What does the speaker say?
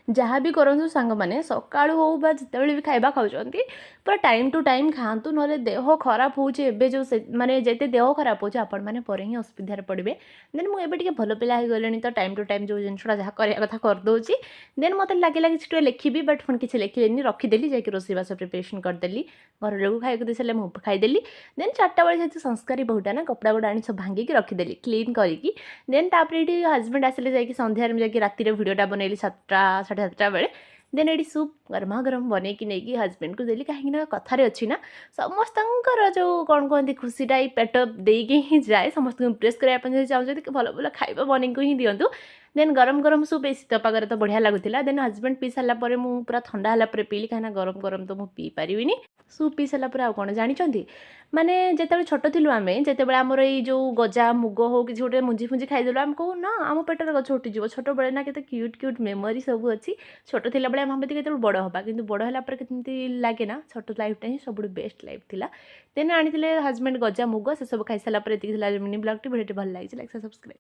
जहाँ भी करूँ सांग मैंने सका हो जिते भी खाଇବା खाऊँच पूरा टाइम टू टाइम खातु ना देह खराब होचे जो माने जिते देह खराब हो आपण मैंने पर ही असुविधा पड़े देन मुझे भल पिला हो गले तो टाइम टू टाइम जो जिनसा जहाँ करवा कथा करदे देन मत लगे कि लिखी बट पुणी किसी लिखिले रखीदेली जाकि रोसईबास प्रिपरेसन करदेली घर लोग खाई दे सारे मुझे खाईदेली देन 4टा बेले जेहतु संस्कारी बहुटा ना कपड़ा गुड़ा आनी सब भांगिकी रखीदेली क्लीन करके देन तापर ये हजबैंड आसिले जाकि सन्धार जाकि रातिर भिडटा बनैली 7टा 7:30 बेले देन ये सूप गरमा गरम बनैकी नहीं हजबैंड को देली कहीं कथार अच्छी ना समस्तर जो कौन कहते खुशीटा पेट देकी ही जाए समस्त इम्प्रेस करने चाहते भल भल खाଇବା बन ही दिंतु देन गरम गरम सूप ए शीत पागे तो बढ़िया लगुला देन हजबैंड पी सारापर मुझे पूरा ठंडा है पीली कहीं गरम गरम तो मुझे पी पारिनी सूप पी सारापर आउ कौन जानते माने जिते छोट थिलु आमे जिते आमर ये जो गजा मुग हो कि गोटे मुंजी फुंजी खाईदेलु आम कहू ना आम पेटर गछ उठीज छोट बेले ना के क्यूट क्यूट मेमोरी सब अच्छी छोट थिला बेले आम भाबती के बड़ हवा कि बड़ है केमती लगे ना छोट लाइफटा ही सब बेस्ट लाइफ थिला देन आनी हजबैंड गजा मुग से सब खाई सारापर मिनी ब्लॉग टी भिडियो भल लगी लाइक सब्सक्राइब।